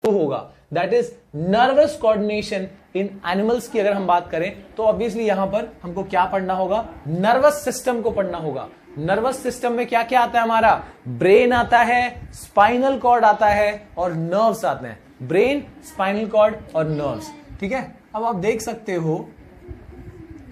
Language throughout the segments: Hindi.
होगा, that is nervous coordination in animals की अगर हम बात करें तो ऑब्वियसली यहां पर हमको क्या पढ़ना होगा, नर्वस सिस्टम को पढ़ना होगा। नर्वस सिस्टम में क्या क्या आता है हमारा, ब्रेन आता है, स्पाइनल कॉर्ड आता है और नर्व्स आते हैं, ब्रेन, स्पाइनल कॉर्ड और नर्व्स। ठीक है, अब आप देख सकते हो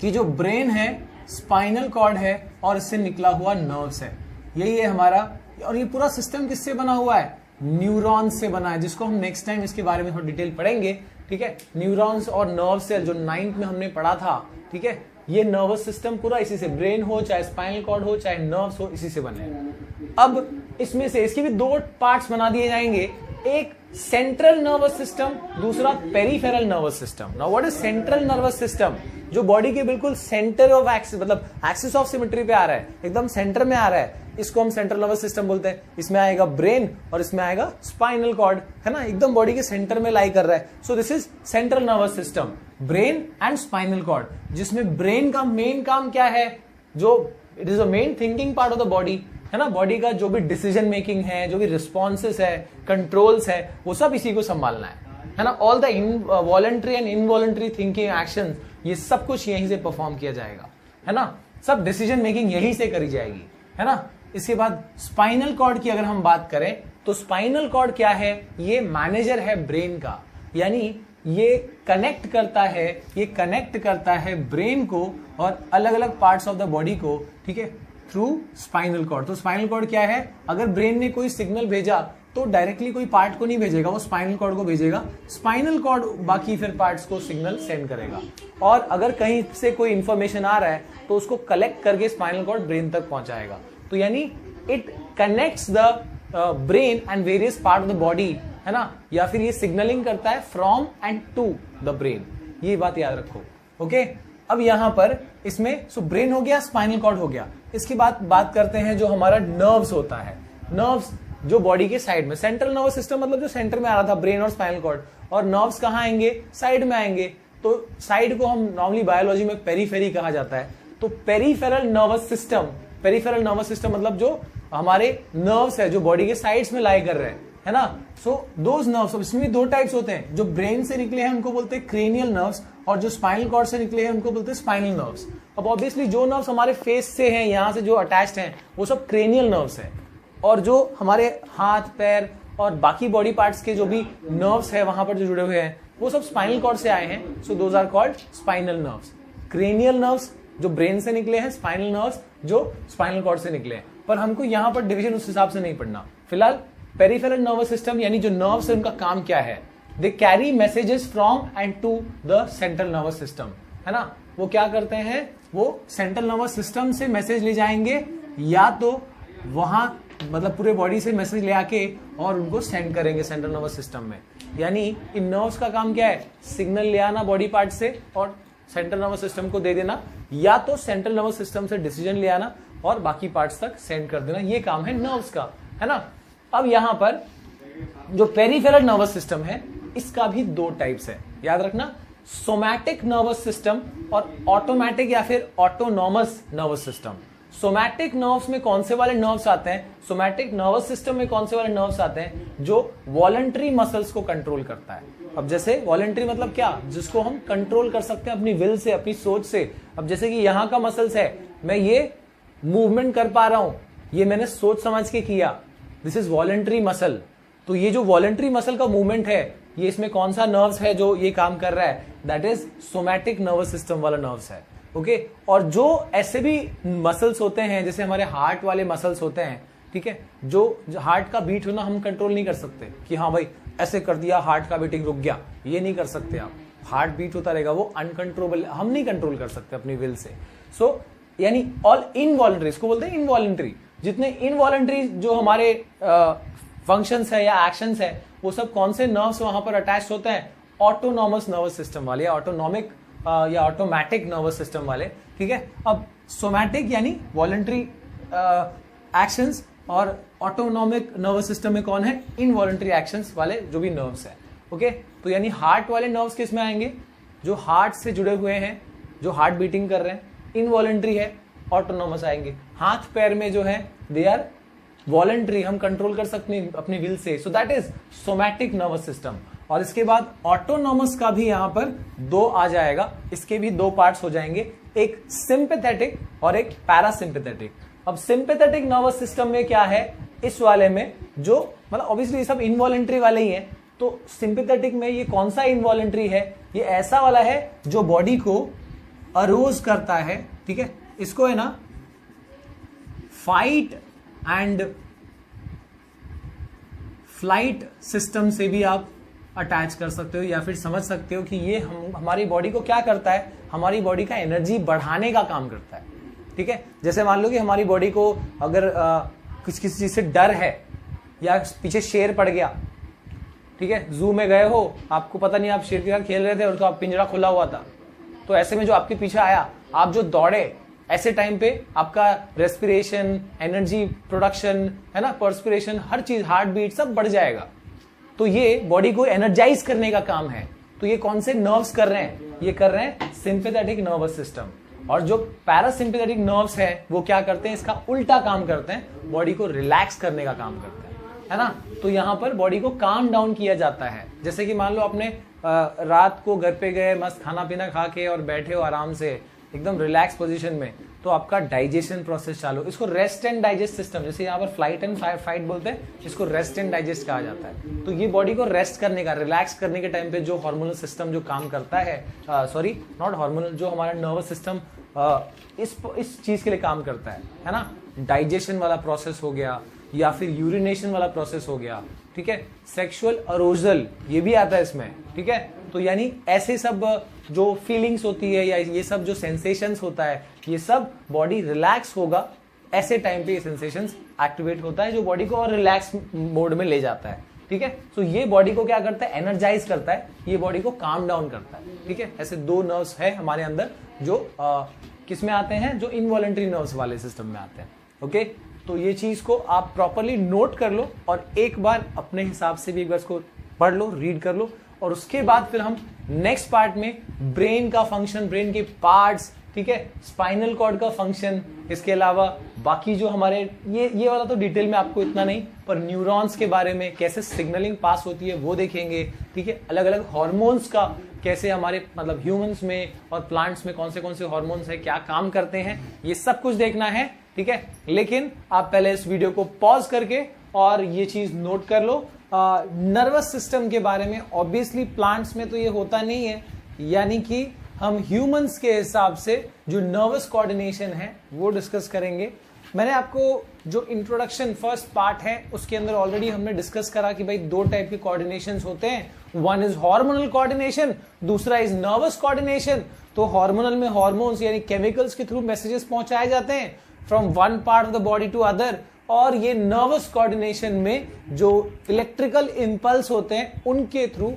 कि जो ब्रेन है, स्पाइनल कॉर्ड है और इससे निकला हुआ नर्व्स है, यही है हमारा। और ये पूरा सिस्टम किससे बना हुआ है, न्यूरॉन्स से बना है, जिसको हम नेक्स्ट टाइम इसके बारे में थोड़ा डिटेल पढ़ेंगे। ठीक है, न्यूरॉन्स और नर्व सेल जो 9th में हमने पढ़ा था। ठीक है, ये नर्वस सिस्टम पूरा इसी से, ब्रेन हो चाहे स्पाइनल कॉर्ड हो चाहे नर्व्स हो, इसी से बने। अब इसमें से इसके भी दो पार्ट्स बना दिए जाएंगे, एक सेंट्रल नर्वस सिस्टम, दूसरा peripheral nervous system. Now what is central nervous system, जो बॉडी के बिल्कुल सेंटर ऑफ एक्सिस, मतलब एक्सिस ऑफ सिमेट्री पे आ रहा है, एकदम सेंटर में आ रहा है, इसको हम सेंट्रल नर्वस सिस्टम बोलते हैं। इसमें आएगा ब्रेन और इसमें आएगा स्पाइनल कॉर्ड, है ना, एकदम बॉडी के सेंटर में लाई कर रहा है। So this is central nervous system, brain and spinal cord, जिसमें ब्रेन का मेन काम क्या है, जो it is a main thinking part of the body, है ना, बॉडी का जो भी डिसीजन मेकिंग है, जो भी रिस्पॉन्सेस है, कंट्रोल्स है, वो सब इसी को संभालना है ना। All the voluntary and involuntary thinking action, ये सब कुछ यहीं से परफॉर्म किया जाएगा, है ना, सब डिसीजन मेकिंग यहीं से करी जाएगी, है ना। इसके बाद स्पाइनल कॉर्ड की अगर हम बात करें तो स्पाइनल कॉर्ड क्या है, ये मैनेजर है ब्रेन का, यानी ये कनेक्ट करता है ब्रेन को और अलग अलग पार्ट्स ऑफ द बॉडी को, ठीक है, थ्रू स्पाइनल कॉर्ड। तो स्पाइनल कॉर्ड क्या है, अगर ब्रेन ने कोई सिग्नल भेजा तो डायरेक्टली कोई पार्ट को नहीं भेजेगा, वो स्पाइनल कॉर्ड को भेजेगा, स्पाइनल कॉर्ड बाकी फिर पार्ट्स को सिग्नल सेंड करेगा। और अगर कहीं से कोई इंफॉर्मेशन आ रहा है तो उसको कलेक्ट करके स्पाइनल कॉर्ड ब्रेन तक पहुंचाएगा। तो यानी it connects the brain and various part of the body, है ना, या फिर ये सिग्नलिंग करता है from and to the brain, ये बात याद रखो। ओके, अब यहां पर इसमें सो ब्रेन हो गया, स्पाइनल कॉर्ड हो गया। इसके बाद बात करते हैं जो हमारा नर्व्स होता है, नर्व्स जो बॉडी के साइड में, सेंट्रल नर्वस सिस्टम मतलब जो सेंटर में आ रहा था, ब्रेन और स्पाइनल कॉर्ड, और नर्व्स कहां आएंगे, साइड में आएंगे। तो साइड को हम नॉर्मली बायोलॉजी में पेरीफेरी कहा जाता है। तो पेरीफेरल नर्वस सिस्टम मतलब जो हमारे नर्व्स है जो बॉडी के साइड्स में लाई कर रहे हैं, है ना। सो दोज नर्व्स, इसमें दो टाइप्स होते हैं, जो ब्रेन से निकले हैं उनको बोलते हैं क्रेनियल नर्व्स, और जो स्पाइनल कॉर्ड से निकले हैं उनको बोलते हैं स्पाइनल नर्व्स। अब ऑब्वियसली जो नर्व्स हमारे फेस से हैं, यहां से जो अटैच्ड हैं, वो सब क्रेनियल नर्व्स हैं, और जो हमारे हाथ पैर और बाकी बॉडी पार्ट्स के जो भी नर्व्स है वहां पर जो जुड़े हुए हैं, वो सब स्पाइनल कॉर्ड से आए हैं। So those are called spinal nerves. Cranial nerves जो ब्रेन से निकले हैं, स्पाइनल नर्व्स जो स्पाइनल कॉर्ड से निकले हैं। पर हमको यहां पर डिवीजन उस हिसाब से नहीं पढ़ना फिलहाल। पेरिफेरल नर्वस सिस्टम यानी जो नर्व्स है उनका काम क्या है, they carry messages from and to the central nervous system, है ना। वो क्या करते हैं, वो सेंट्रल नर्वस सिस्टम से मैसेज ले जाएंगे, या तो वहां मतलब पूरे बॉडी से मैसेज ले आके और उनको सेंड करेंगे सेंट्रल नर्वस सिस्टम में। यानी इन नर्व्स का काम क्या है, सिग्नल ले आना बॉडी पार्ट से और सेंट्रल नर्वस सिस्टम को दे देना, या तो सेंट्रल नर्वस सिस्टम से डिसीजन ले आना और बाकी पार्ट्स तक सेंड कर देना। ये काम है नर्व्स का, है ना। अब यहां पर जो पेरिफेरल नर्वस सिस्टम है, इसका भी दो टाइप्स है, याद रखना, सोमैटिक नर्वस सिस्टम और ऑटोमेटिक या फिर autonomous nervous system. Somatic nerves में कौन से वाले नर्व्स आते हैं, सोमैटिक नर्वस सिस्टम में कौन से वाले नर्व्स आते हैं, जो वॉलंटरी मसल्स को कंट्रोल करता है। अब जैसे वॉलंटरी मतलब क्या, जिसको हम कंट्रोल कर सकते हैं अपनी विल से, अपनी सोच से। अब जैसे कि यहां का मसल्स है, मैं ये मूवमेंट कर पा रहा हूं, ये मैंने सोच समझ के किया, दिस इज वॉलंटरी मसल। तो ये जो वॉलंटरी मसल का मूवमेंट है, ये इसमें कौन सा नर्व्स है जो ये काम कर रहा है, that is somatic nervous system वाला नर्व्स है। ओके, और जो ऐसे भी मसल्स होते हैं, जैसे हमारे हार्ट वाले मसल्स होते हैं, ठीक है, जो हार्ट का बीट होना हम कंट्रोल नहीं कर सकते कि हाँ भाई ऐसे कर दिया हार्ट का बीटिंग रुक गया, ये नहीं कर सकते आप। हार्ट बीट होता रहेगा, वो अनकंट्रोलेबल, हम नहीं कंट्रोल कर सकते अपनी विल से। सो यानी ऑल इनवॉलंटरी, इसको बोलते हैं इनवॉलंटरी। जितने इनवॉलंटरी जो हमारे फंक्शंस है या एक्शंस है, वो सब कौन से नर्व्स वहां पर अटैच होते हैं, ऑटोनॉमस नर्वस सिस्टम वाले, ऑटोनॉमिक या ऑटोमेटिक नर्वस सिस्टम वाले, ठीक है। अब सोमैटिक यानी वॉलंटरी एक्शंस, और ऑटोनॉमिक नर्वस सिस्टम में कौन है, इनवॉलंटरी एक्शंस वाले जो भी नर्व्स है। ओके, तो यानी हार्ट वाले नर्व्स किस में आएंगे, जो हार्ट से जुड़े हुए हैं, जो हार्ट बीटिंग कर रहे हैं, इनवॉलंटरी है, ऑटोनॉमस आएंगे। हाथ पैर में जो है, दे आर वॉलंटरी, हम कंट्रोल कर सकते हैं अपनी will say, so that is somatic nervous system. और इसके बाद ऑटोनॉमस का भी यहां पर 2 आ जाएगा, इसके भी 2 पार्ट्स हो जाएंगे, एक सिंपैथेटिक और एक पैरासिम्पैथेटिक। अब सिंपैथेटिक नर्वस सिस्टम में क्या है, इस वाले में जो मतलब ऑब्वियसली ये सब इनवॉलंटरी वाले ही हैं, तो सिंपैथेटिक में ये कौन सा इनवॉलंटरी है, ये ऐसा वाला है जो बॉडी को अरोज करता है, ठीक है, इसको है ना फाइट एंड फ्लाइट सिस्टम से भी आप अटैच कर सकते हो, या फिर समझ सकते हो कि ये हमारी बॉडी को क्या करता है, हमारी बॉडी का एनर्जी बढ़ाने का काम करता है, ठीक है। जैसे मान लो कि हमारी बॉडी को अगर किसी चीज से डर है, या पीछे शेर पड़ गया, ठीक है, जू में गए हो, आपको पता नहीं, आप शेर के साथ खेल रहे थे और तो आप पिंजरा खुला हुआ था, तो ऐसे में जो आपके पीछे आया, आप जो दौड़े, ऐसे टाइम पे आपका रेस्पिरेशन, एनर्जी प्रोडक्शन, है ना, पर्सपिरेशन, हर चीज, हार्ट बीट सब बढ़ जाएगा। तो ये बॉडी को एनर्जाइज करने का काम है। तो ये कौन से नर्व्स कर रहे हैं, ये कर रहे हैं सिंपैथेटिक नर्वस सिस्टम। और जो पैरासिम्पैथेटिक नर्व्स है वो क्या करते हैं, इसका उल्टा काम करते हैं, बॉडी को रिलैक्स करने का काम करते हैं, है ना। तो यहाँ पर बॉडी को काम डाउन किया जाता है। जैसे कि मान लो अपने रात को घर पे गए, मस्त खाना पीना खा के और बैठे हो आराम से एकदम रिलैक्स पोजीशन में, तो आपका डाइजेशन प्रोसेस चालू, इसको रेस्ट एंड डाइजेस्ट सिस्टम, जैसे यहाँ पर फ्लाइट एंड फाइट बोलते हैं, इसको रेस्ट एंड डाइजेस्ट कहा जाता है। तो ये बॉडी को रेस्ट करने का, रिलैक्स करने के टाइम पे जो हार्मोनल सिस्टम जो काम करता है, सॉरी नॉट हार्मोनल, जो हमारा नर्वस सिस्टम इस चीज के लिए काम करता है ना, डाइजेशन वाला प्रोसेस हो गया, या फिर यूरिनेशन वाला प्रोसेस हो गया, ठीक है, सेक्सुअल अरोजल ये भी आता है इसमें, ठीक है। तो यानी ऐसे सब जो फीलिंग्स होती है, या ये सब जो सेंसेशंस होता है, ये सब बॉडी रिलैक्स होगा, ऐसे टाइम पे ये सेंसेशंस एक्टिवेट होता है, जो बॉडी को और रिलैक्स मोड में ले जाता है, ठीक है। तो ये बॉडी को क्या करता है, एनर्जाइज करता है, ये बॉडी को काम डाउन करता है, ठीक है। ऐसे 2 नर्व्स है हमारे अंदर जो किस में आते हैं, जो इनवॉलंटरी नर्व्स वाले सिस्टम में आते हैं, ओके। तो ये चीज को आप प्रॉपरली नोट कर लो, और एक बार अपने हिसाब से भी एक बार इसको पढ़ लो, रीड कर लो, और उसके बाद फिर हम नेक्स्ट पार्ट में ब्रेन का फंक्शन, ब्रेन के पार्ट्स, ठीक है, स्पाइनल कॉर्ड का फंक्शन, इसके अलावा बाकी जो हमारे ये वाला तो डिटेल में आपको इतना नहीं, पर न्यूरॉन्स के बारे में, कैसे सिग्नलिंग पास होती है वो देखेंगे, ठीक है। अलग अलग हॉर्मोन्स का कैसे हमारे मतलब ह्यूमंस में और प्लांट्स में कौन से हॉर्मोन्स है, क्या काम करते हैं, ये सब कुछ देखना है, ठीक है। लेकिन आप पहले इस वीडियो को पॉज करके और ये चीज नोट कर लो, नर्वस सिस्टम के बारे में। ऑब्वियसली प्लांट्स में तो ये होता नहीं है, यानी कि हम ह्यूमंस के हिसाब से जो नर्वस कोऑर्डिनेशन है वो डिस्कस करेंगे। मैंने आपको जो इंट्रोडक्शन फर्स्ट पार्ट है उसके अंदर ऑलरेडी हमने डिस्कस करा कि भाई 2 टाइप के कोऑर्डिनेशन होते हैं, वन इज हार्मोनल कोऑर्डिनेशन, दूसरा इज नर्वस कोऑर्डिनेशन। तो हार्मोनल में हार्मोन्स यानी केमिकल्स के थ्रू मैसेजेस पहुंचाए जाते हैं from one part of the body to other, और ये नर्वस कोऑर्डिनेशन में जो इलेक्ट्रिकल इंपल्स होते हैं उनके थ्रू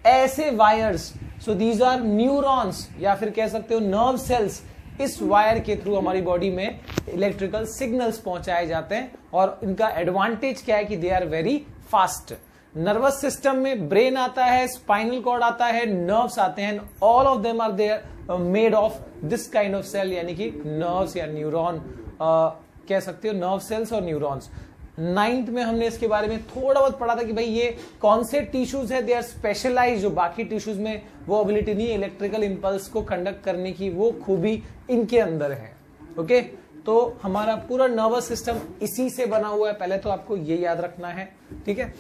ऐसे wires, so these are neurons या फिर कह सकते हो नर्व सेल्स, इस वायर के थ्रू हमारी बॉडी में इलेक्ट्रिकल सिग्नल्स पहुंचाए जाते हैं। और इनका एडवांटेज क्या है कि they are very fast. Nervous system में ब्रेन आता है, स्पाइनल कॉर्ड आता है, नर्व्स आते हैं, all of them are there made of this kind of cell, यानी कि नर्व्स या न्यूरॉन कह सकते हो, नर्व सेल्स और न्यूरॉन्स। 9th में हमने इसके बारे में थोड़ा बहुत पढ़ा था कि भाई ये कौन से टिश्यूज है, दे आर स्पेशलाइज, जो बाकी टिश्यूज में वो एबिलिटी नहीं है इलेक्ट्रिकल इंपल्स को कंडक्ट करने की, वो खूबी इनके अंदर है, ओके। तो हमारा पूरा नर्वस सिस्टम इसी से बना हुआ है, पहले तो आपको ये याद रखना है, ठीक है।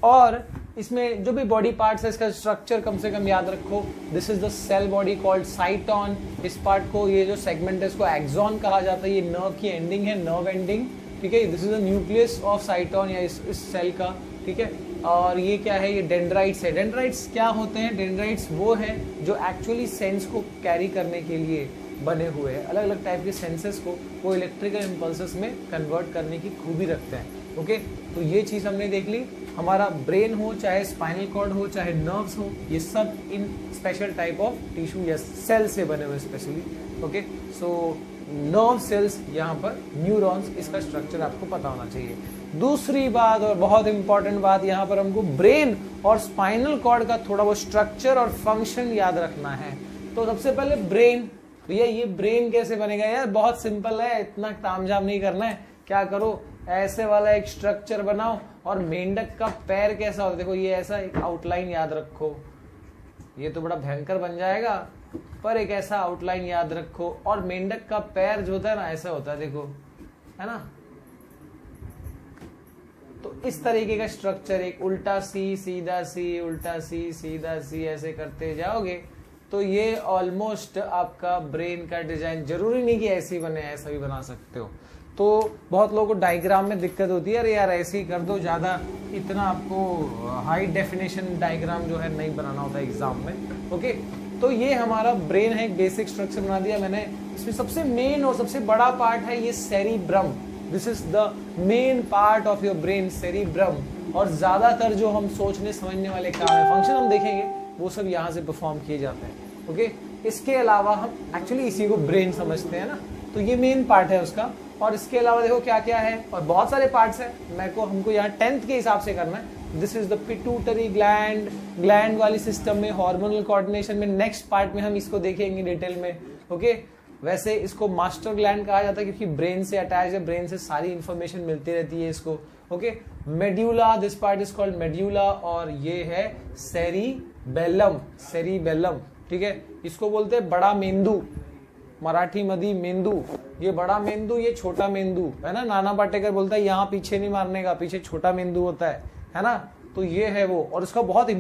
और इसमें जो भी बॉडी पार्ट्स है इसका स्ट्रक्चर कम से कम याद रखो। This is the cell body called cyton. इस पार्ट को, ये जो सेगमेंट है इसको एक्सॉन कहा जाता है, ये नर्व की एंडिंग है, नर्व एंडिंग, ठीक है। This is the nucleus of cyton या इस सेल का, ठीक है। और ये क्या है, ये डेंड्राइट्स है। डेंड्राइट्स क्या होते हैं, डेंड्राइट्स वो है जो एक्चुअली सेंस को कैरी करने के लिए बने हुए हैं, अलग अलग टाइप के सेंसेस को वो इलेक्ट्रिकल इंपल्सेस में कन्वर्ट करने की खूबी रखते हैं, ओके। तो ये चीज हमने देख ली। हमारा ब्रेन हो, चाहे स्पाइनल कॉर्ड हो, चाहे नर्व्स हो, ये सब इन स्पेशल टाइप ऑफ टिश्यू या सेल से बने हुए specially, okay. So nerve cells, यहाँ पर न्यूरॉन्स, इसका स्ट्रक्चर आपको पता होना चाहिए। दूसरी बात और बहुत इंपॉर्टेंट बात, यहाँ पर हमको ब्रेन और स्पाइनल कॉर्ड का थोड़ा वो स्ट्रक्चर और फंक्शन याद रखना है। तो सबसे पहले ब्रेन, भैया ये ब्रेन कैसे बनेगा यार, बहुत सिंपल है, इतना तामझाम नहीं करना है। क्या करो, ऐसे वाला एक स्ट्रक्चर बनाओ। और मेंढक का पैर कैसा होता है, देखो ये ऐसा एक आउटलाइन याद रखो, ये तो बड़ा भयंकर बन जाएगा, पर एक ऐसा आउटलाइन याद रखो। और मेंढक का पैर जो होता है ना ऐसा होता है, देखो, है ना। तो इस तरीके का स्ट्रक्चर, एक उल्टा सी सीधा सी, उल्टा सी सीधा सी, ऐसे करते जाओगे तो ये ऑलमोस्ट आपका ब्रेन का डिजाइन, जरूरी नहीं कि ऐसे ही बने, ऐसा भी बना सकते हो। तो बहुत लोगों को डायग्राम में दिक्कत होती है, अरे यार ऐसे ही कर दो, ज्यादा इतना आपको हाई डेफिनेशन डायग्राम जो है नहीं बनाना होता एग्जाम में। ओके, तो ये हमारा ब्रेन है, एक बेसिक स्ट्रक्चर बना दिया मैंने। इसमें सबसे मेन और सबसे बड़ा पार्ट है ये cerebrum. This is the main part of your brain, cerebrum. और ज्यादातर जो हम सोचने समझने वाले काम है, फंक्शन हम देखेंगे, वो सब यहाँ से परफॉर्म किए जाते हैं। ओके, इसके अलावा हम एक्चुअली इसी को ब्रेन समझते हैं ना, तो ये मेन पार्ट है उसका। और इसके अलावा देखो क्या क्या है, और बहुत सारे पार्ट्स हैं, हमको यहाँ 10th के हिसाब से करना है। This is the pituitary gland. Gland वाली सिस्टम में, हार्मोनल कोऑर्डिनेशन में नेक्स्ट पार्ट में हम इसको देखेंगे डिटेल में। ओके, वैसे इसको मास्टर ग्लैंड कहा जाता है क्योंकि ब्रेन से अटैच है, ब्रेन से सारी इंफॉर्मेशन मिलती रहती है इसको। Okay, medulla, this part is called medulla. और ये है सेरिबेलम, सेरिबेलम, ठीक है, इसको बोलते हैं बड़ा मेंदू, मराठी मधी मेंदू। ये बड़ा मेंदू, ये छोटा मेंदू, है ना। नाना पाटेकर बोलता है यहाँ पीछे नहीं मारने का, पीछे छोटा मेंदू होता है ना। तो ये है वो, और इसका बहुत